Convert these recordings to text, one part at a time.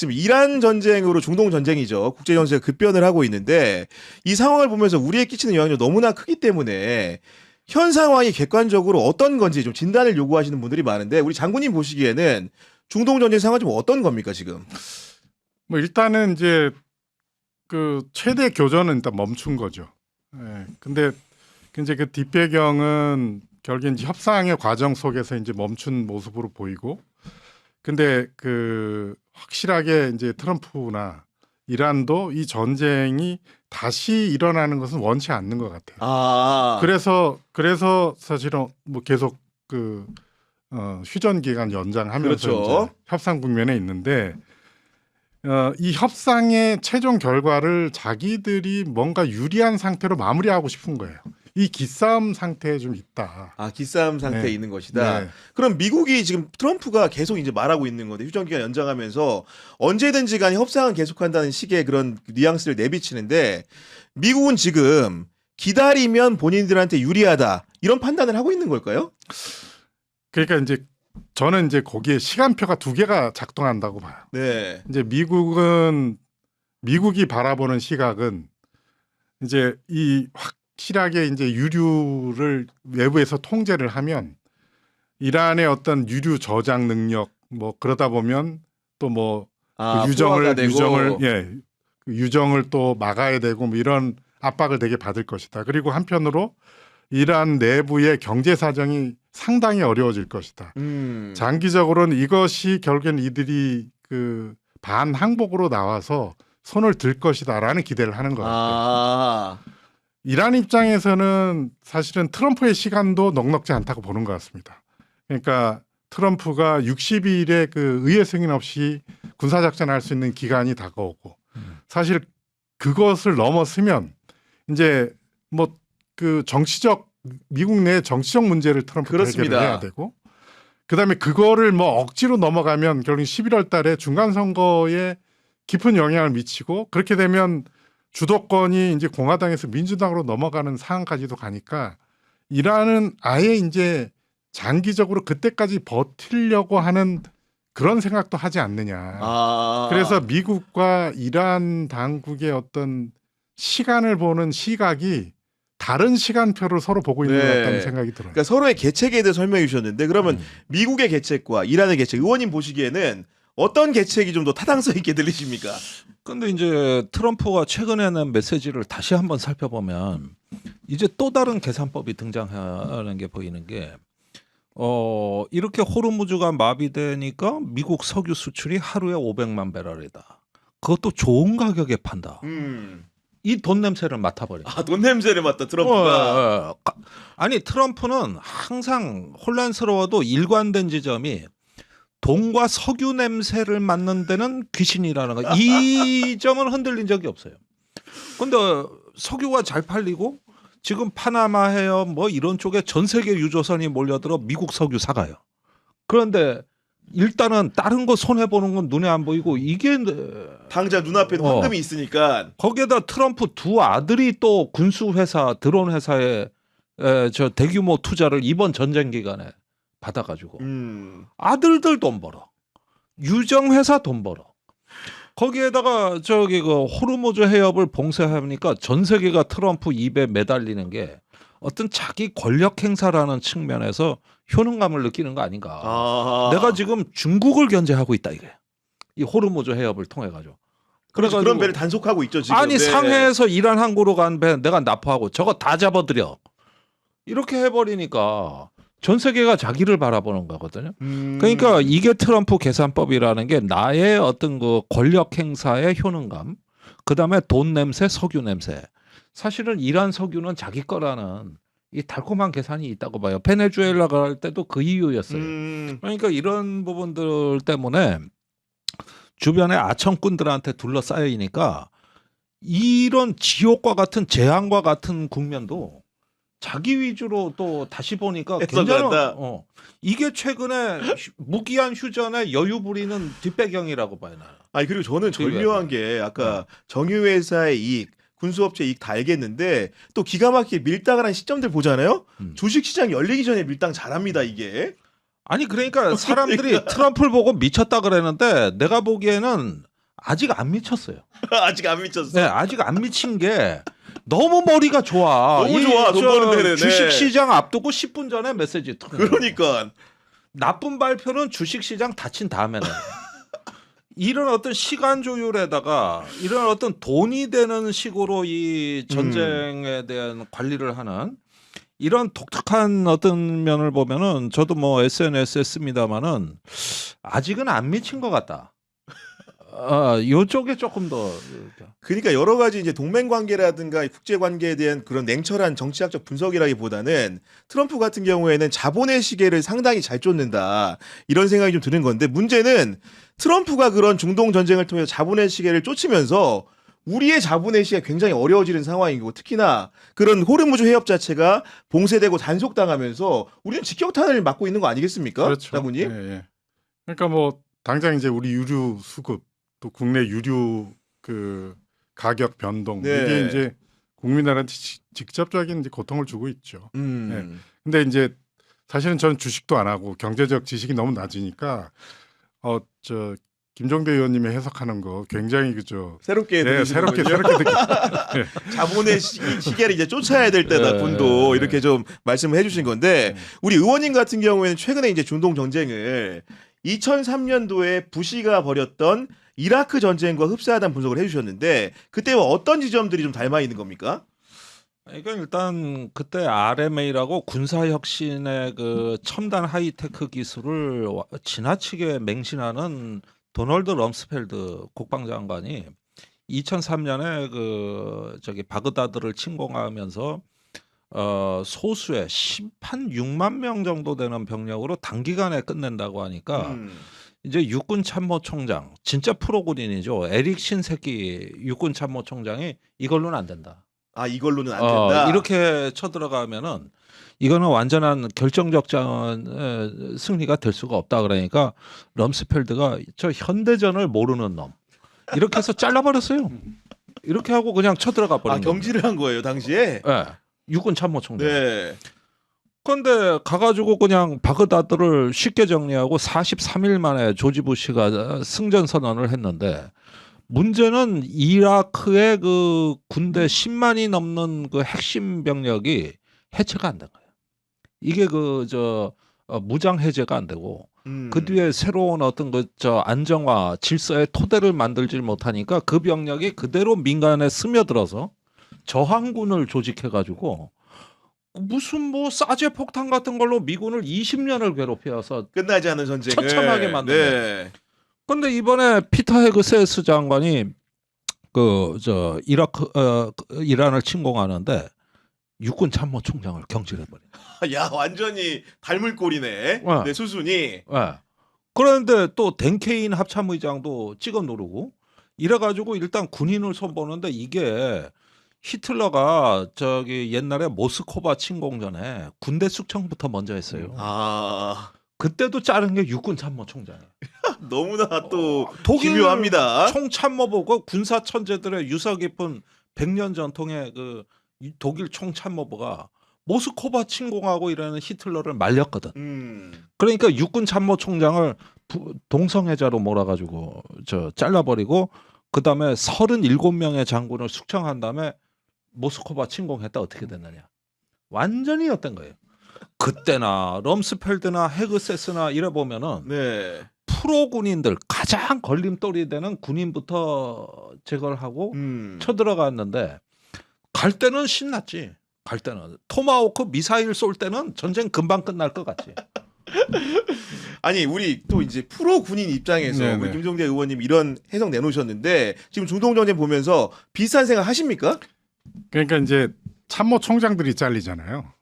지금 이란 전쟁으로 중동 전쟁이죠. 국제 정세가 급변을 하고 있는데 이 상황을 보면서 우리에 끼치는 영향이 너무나 크기 때문에 현 상황이 객관적으로 어떤 건지 좀 진단을 요구하시는 분들이 많은데 우리 장군님 보시기에는 중동 전쟁 상황이 좀 어떤 겁니까 지금? 뭐 일단은 이제 그 최대 교전은 일단 멈춘 거죠. 예. 근데 이제 그 뒷배경은 결국엔 이제 협상의 과정 속에서 이제 멈춘 모습으로 보이고, 근데 그 확실하게 이제 트럼프나 이란도 이 전쟁이 다시 일어나는 것은 원치 않는 것 같아요. 아, 그래서 사실은 뭐 계속 그 휴전 기간 연장하면서 그렇죠. 이제 협상 국면에 있는데, 이 협상의 최종 결과를 자기들이 뭔가 유리한 상태로 마무리하고 싶은 거예요. 이 기싸움 상태에 좀 있다. 아, 기싸움 상태에 네. 있는 것이다. 네. 그럼 미국이 지금 트럼프가 계속 이제 말하고 있는 건데 휴전 기간 연장하면서 언제든지 간에 협상은 계속한다는 식의 그런 뉘앙스를 내비치는데 미국은 지금 기다리면 본인들한테 유리하다 이런 판단을 하고 있는 걸까요? 그러니까 이제 저는 이제 거기에 시간표가 두 개가 작동한다고 봐요. 네. 이제 미국이 바라보는 시각은 이제 이 확실하게 이제 유류를 외부에서 통제를 하면 이란의 어떤 유류 저장 능력 뭐 그러다 보면 또 뭐 아, 그 포화가 되고. 유정을 또 막아야 되고 뭐 이런 압박을 되게 받을 것이다. 그리고 한편으로 이란 내부의 경제 사정이 상당히 어려워질 것이다. 장기적으로는 이것이 결국엔 이들이 그 반항복으로 나와서 손을 들 것이다라는 기대를 하는 것 같아요. 아, 이란 입장에서는 사실은 트럼프의 시간도 넉넉지 않다고 보는 것 같습니다. 그러니까 트럼프가 60일의 그 의회 승인 없이 군사작전을 할 수 있는 기간이 다가오고 사실 그것을 넘어서면 이제 뭐 그 미국 내 정치적 문제를 트럼프가 해결을 해야 되고, 그다음에 그거를 뭐 억지로 넘어가면 결국 11월 달에 중간 선거에 깊은 영향을 미치고, 그렇게 되면 주도권이 이제 공화당에서 민주당으로 넘어가는 상황까지도 가니까 이란은 아예 이제 장기적으로 그때까지 버티려고 하는 그런 생각도 하지 않느냐. 그래서 미국과 이란 당국의 어떤 시간을 보는 시각이 다른 시간표를 서로 보고 있는 것 같다는 생각이 들어요. 그러니까 서로의 계책에 대해 설명해 주셨는데 그러면 미국의 계책과 이란의 계책, 의원님 보시기에는 어떤 계책이 좀 더 타당성 있게 들리십니까? 근데 이제 트럼프가 최근에 낸 메시지를 다시 한번 살펴보면 이제 또 다른 계산법이 등장하는 게 보이는 게 이렇게 호르무즈가 마비되니까 미국 석유 수출이 하루에 500만 배럴이다. 그것도 좋은 가격에 판다. 이 돈 냄새를 맡아버려. 아, 돈 냄새를 맡다 트럼프가. 아니 트럼프는 항상 혼란스러워도 일관된 지점이 돈과 석유 냄새를 맡는 데는 귀신이라는 거. 이 점은 흔들린 적이 없어요. 근데 석유가 잘 팔리고 지금 파나마 해협 뭐 이런 쪽에 전 세계 유조선이 몰려들어 미국 석유 사가요. 그런데 일단은 다른 거 손해 보는 건 눈에 안 보이고 이게 당장 눈앞에 황금이 있으니까. 거기에다 트럼프 두 아들이 또 군수 회사 드론 회사에 저 대규모 투자를 이번 전쟁 기간에 받아가지고 아들들 돈 벌어, 유정 회사 돈 벌어. 거기에다가 저기 그 호르무즈 해협을 봉쇄하니까 전 세계가 트럼프 입에 매달리는 게 어떤 자기 권력 행사라는 측면에서 효능감을 느끼는 거 아닌가. 내가 지금 중국을 견제하고 있다 이게. 이 호르무즈 해협을 통해 가지고. 그래서 그런 배를 단속하고 있죠 지금. 아니 상해에서 이란 항구로 간 배 내가 납포하고 저거 다 잡아들여. 이렇게 해버리니까 전 세계가 자기를 바라보는 거거든요. 그러니까 이게 트럼프 계산법이라는 게 나의 어떤 그 권력 행사의 효능감, 그 다음에 돈 냄새, 석유 냄새. 사실은 이란 석유는 자기 거라는 이 달콤한 계산이 있다고 봐요. 베네수엘라 갈 때도 그 이유였어요. 그러니까 이런 부분들 때문에 주변에 아청꾼들한테 둘러싸이니까 이런 지옥과 같은 재앙과 같은 국면도 자기 위주로 또 다시 보니까 괜찮아. 이게 최근에 무기한 휴전에 여유 부리는 뒷배경이라고 봐요. 나는. 아니 그리고 저는 절묘한 게 아까 정유회사의 이익, 군수업체 이익 다 알겠는데 또 기가 막히게 밀당을 한 시점들 보잖아요. 주식시장 열리기 전에 밀당 잘합니다 이게. 아니 그러니까 사람들이 트럼프를 보고 미쳤다 그랬는데 내가 보기에는 아직 안 미쳤어요. 아직 안 미쳤어. 네, 아직 안 미친 게 너무 머리가 좋아. 너무 좋아, 돈 버는 데는. 네. 주식시장 앞두고 10분 전에 메시지 툭. 그러니까 나쁜 발표는 주식시장 닫힌 다음에는 이런 어떤 시간 조율에다가 이런 어떤 돈이 되는 식으로 이 전쟁에 대한 관리를 하는 이런 독특한 어떤 면을 보면은 저도 뭐 SNS에 씁니다만은 아직은 안 미친 것 같다. 요쪽에 조금 더. 그러니까 여러 가지 이제 동맹 관계라든가 국제 관계에 대한 그런 냉철한 정치학적 분석이라기보다는 트럼프 같은 경우에는 자본의 시계를 상당히 잘 쫓는다 이런 생각이 좀 드는 건데 문제는 트럼프가 그런 중동 전쟁을 통해서 자본의 시계를 쫓으면서 우리의 자본의 시계가 굉장히 어려워지는 상황이고 특히나 그런 호르무즈 해협 자체가 봉쇄되고 단속당하면서 우리는 직격탄을 맞고 있는 거 아니겠습니까? 그렇죠. 장군님? 예, 예. 그러니까 뭐 당장 이제 우리 유류 수급 또 국내 유류 그 가격 변동 네. 이게 이제 국민들한테 직접적인 이제 고통을 주고 있죠. 음. 근데 이제 사실은 저는 주식도 안 하고 경제적 지식이 너무 낮으니까 저 김종대 의원님이 해석하는 거 굉장히 그죠. 새롭게 네, 들으시는 새롭게 거죠? 새롭게 듣기. 자본의 시계를 이제 쫓아야 될 때다 네, 군도 네. 이렇게 좀 말씀을 해주신 건데 우리 의원님 같은 경우에는 최근에 이제 중동 전쟁을 2003년도에 부시가 벌였던 이라크 전쟁과 흡사하다는 분석을 해주셨는데 그때와 어떤 지점들이 좀 닮아 있는 겁니까? 그러니까 일단 그때 RMA라고 군사혁신의 그 첨단 하이테크 기술을 지나치게 맹신하는 도널드 럼스펠드 국방장관이 2003년에 그 저기 바그다드를 침공하면서 소수의 6만 명 정도 되는 병력으로 단기간에 끝낸다고 하니까 이제 육군 참모총장 진짜 프로군인이죠. 에릭 신세키 육군 참모총장이 이걸로는 안 된다. 아 이걸로는 안 된다. 이렇게 쳐들어가면은 이거는 완전한 결정적 승리가 될 수가 없다. 그러니까 럼스펠드가 저 현대전을 모르는 놈 이렇게 해서 잘라버렸어요. 이렇게 하고 그냥 쳐들어가 버린 아 경질을 한 거예요 당시에. 네. 육군 참모총장. 네. 그런데 가가지고 그냥 바그다드를 쉽게 정리하고 43일 만에 조지 부시가 승전 선언을 했는데 문제는 이라크의 그 군대 10만이 넘는 그 핵심 병력이 해체가 안 된 거예요. 이게 무장 해제가 안 되고 그 뒤에 새로운 어떤 안정화 질서의 토대를 만들질 못하니까 그 병력이 그대로 민간에 스며들어서 저항군을 조직해가지고 무슨 뭐 사제 폭탄 같은 걸로 미군을 20년을 괴롭혀서 끝나지 않은 전쟁을 처참하게 만드네. 네. 근데 이번에 피터 헤그세스 장관이 이란을 침공하는데 육군 참모총장을 경질해버려. 야 완전히 닮을 꼴이네. 네 수순이. 네. 그런데 또 덴케인 합참의장도 찍어 누르고 이래가지고 일단 군인을 손보는데 이게 히틀러가 저기 옛날에 모스코바 침공 전에 군대 숙청부터 먼저 했어요. 아 그때도 자른 게 육군 참모총장이에요. 너무나 또 독일 기묘합니다. 총참모부가 군사 천재들의 유서 깊은 100년 전통의 그 독일 총참모부가 모스코바 침공하고 이러는 히틀러를 말렸거든. 그러니까 육군 참모총장을 동성애자로 몰아가지고 잘라버리고 그 다음에 37명의 장군을 숙청한 다음에 모스코바 침공했다. 어떻게 됐느냐? 완전히 였던 거예요. 그때나 럼스펠드나 헤그세스나 이래 보면은 네. 프로 군인들 가장 걸림돌이 되는 군인부터 제거를 하고 쳐들어갔는데 갈 때는 신났지. 갈 때는 토마호크 미사일 쏠 때는 전쟁 금방 끝날 것 같지. 아니 우리 또 이제 프로 군인 입장에서 네네. 우리 김종대 의원님 이런 해석 내놓으셨는데 지금 중동 전쟁 보면서 비슷한 생각 하십니까? 그러니까 이제 참모총장들이 잘리잖아요.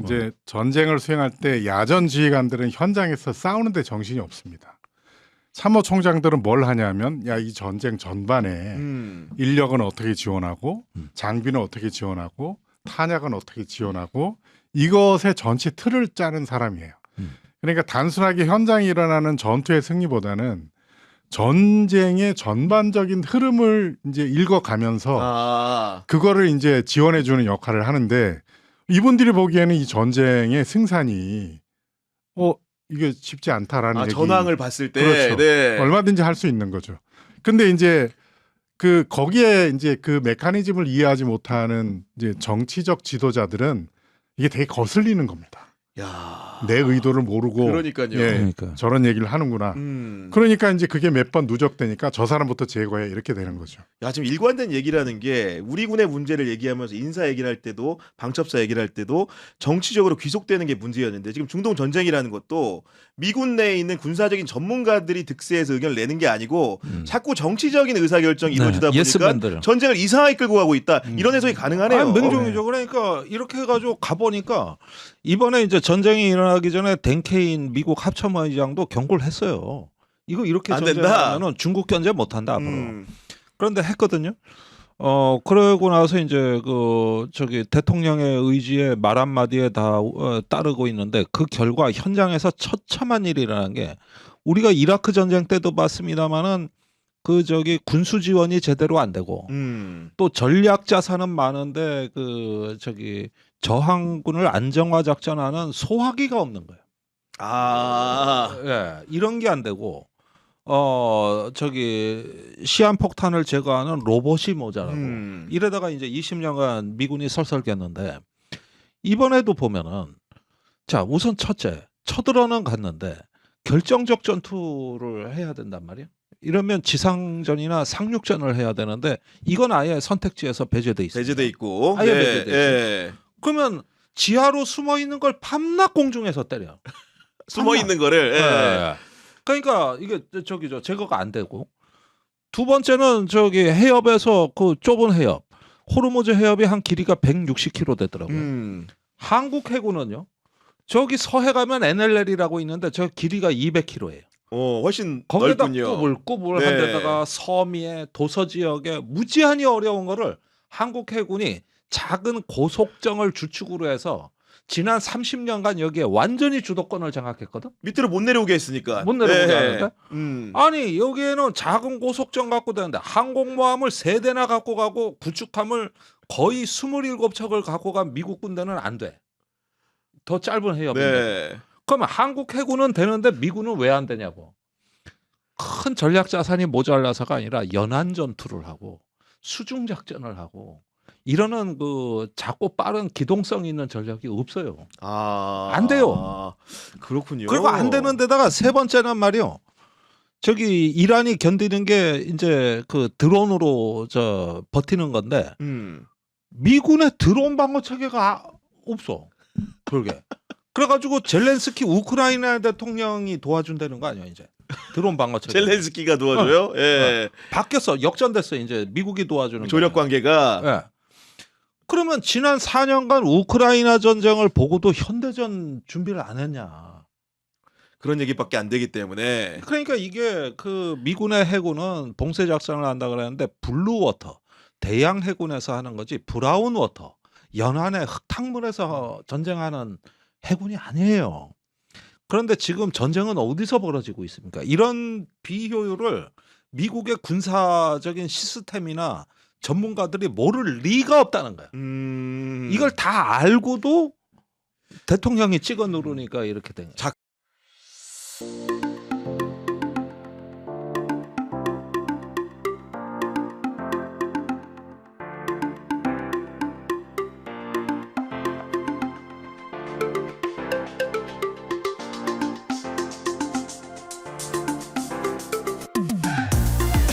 이제 전쟁을 수행할 때 야전 지휘관들은 현장에서 싸우는데 정신이 없습니다. 참모총장들은 뭘 하냐면 야 이 전쟁 전반에 인력은 어떻게 지원하고 장비는 어떻게 지원하고 탄약은 어떻게 지원하고 이것의 전체 틀을 짜는 사람이에요. 그러니까 단순하게 현장에 일어나는 전투의 승리보다는 전쟁의 전반적인 흐름을 이제 읽어가면서 그거를 이제 지원해주는 역할을 하는데 이분들이 보기에는 이 전쟁의 승산이 이게 쉽지 않다라는 얘기. 전황을 봤을 때 그렇죠. 네. 얼마든지 할 수 있는 거죠. 근데 이제 그 거기에 이제 그 메커니즘을 이해하지 못하는 이제 정치적 지도자들은 이게 되게 거슬리는 겁니다. 야. 내 의도를 모르고 그러니까요. 예, 그러니까. 저런 얘기를 하는구나. 그러니까 이제 그게 몇 번 누적되니까 저 사람부터 제거해 이렇게 되는 거죠. 야, 지금 일관된 얘기라는 게 우리 군의 문제를 얘기하면서 인사 얘기를 할 때도 방첩사 얘기를 할 때도 정치적으로 귀속되는 게 문제였는데 지금 중동 전쟁이라는 것도 미군 내에 있는 군사적인 전문가들이 득세해서 의견을 내는 게 아니고 자꾸 정치적인 의사결정이 이루어지다 보니까 예스맨들. 전쟁을 이상하게 끌고 가고 있다. 이런 해석이 가능하네요. 아니, 맹종이죠. 그러니까 이렇게 해가지고 가보니까 이번에 이제 전쟁이 일어나기 전에 덴케인 미국 합참의장도 경고를 했어요. 이거 이렇게 안 된다. 전쟁하면은 중국 견제 못한다 앞으로. 음. 그런데 했거든요. 그러고 나서 이제 그 저기 대통령의 의지에 말 한마디에 다 따르고 있는데 그 결과 현장에서 처참한 일이라는 게 우리가 이라크 전쟁 때도 봤습니다마는 그 저기 군수 지원이 제대로 안 되고 또 전략 자산은 많은데 그 저기 저항군을 안정화 작전하는 소화기가 없는 거예요. 아. 예, 이런 게 안 되고 저기 시한폭탄을 제거하는 로봇이 모자라고 이러다가 이제 20년간 미군이 설설겼는데 이번에도 보면은 자 우선 첫째 쳐들어는 갔는데 결정적 전투를 해야 된단 말이야. 이러면 지상전이나 상륙전을 해야 되는데 이건 아예 선택지에서 배제돼 있어요. 배제돼 있고. 아예 배제돼 예. 그러면 지하로 숨어 있는 걸 밤낮 공중에서 때려. 숨어 있는 거를. 예. 예. 그러니까 이게 저기죠 제거가 안 되고 두 번째는 저기 해협에서 그 좁은 해협 호르무즈 해협이 한 길이가 160km 되더라고요. 한국 해군은요 저기 서해 가면 NLL이라고 있는데 저 길이가 200km예요. 훨씬 거기다 넓군요. 꾸불꾸불한 네. 데다가 섬이에 도서 지역에 무지한히 어려운 거를 한국 해군이 작은 고속정을 주축으로 해서 지난 30년간 여기에 완전히 주도권을 장악했거든. 밑으로 못 내려오게 했으니까. 못 내려오게 예. 하는데? 아니 여기에는 작은 고속정 갖고 되는데 항공모함을 3대나 갖고 가고 구축함을 거의 27척을 갖고 간 미국 군대는 안 돼. 더 짧은 해협인데. 네. 그러면 한국 해군은 되는데 미군은 왜 안 되냐고. 큰 전략 자산이 모자라서가 아니라 연안 전투를 하고 수중 작전을 하고 이러는 그 작고 빠른 기동성 있는 전략이 없어요. 안 돼요. 그렇군요. 그리고 안 되는 데다가 세 번째는 말이요. 저기 이란이 견디는 게 이제 그 드론으로 저 버티는 건데 미군의 드론 방어 체계가 없어. 그러게. 그래가지고 젤렌스키 우크라이나 대통령이 도와준다는 거 아니야 이제 드론 방어 체계. 젤렌스키가 도와줘요. 예. 바뀌었어. 역전됐어. 이제 미국이 도와주는 조력 거야. 관계가. 예. 그러면 지난 4년간 우크라이나 전쟁을 보고도 현대전 준비를 안 했냐. 그런 얘기밖에 안 되기 때문에. 그러니까 이게 그 미군의 해군은 봉쇄 작전을 한다 그랬는데 블루워터 대양 해군에서 하는 거지 브라운워터 연안의 흙탕물에서 전쟁하는 해군이 아니에요. 그런데 지금 전쟁은 어디서 벌어지고 있습니까? 이런 비효율을 미국의 군사적인 시스템이나 전문가들이 모를 리가 없다는 거야. 이걸 다 알고도 대통령이 찍어 누르니까 이렇게 된 거야. 자,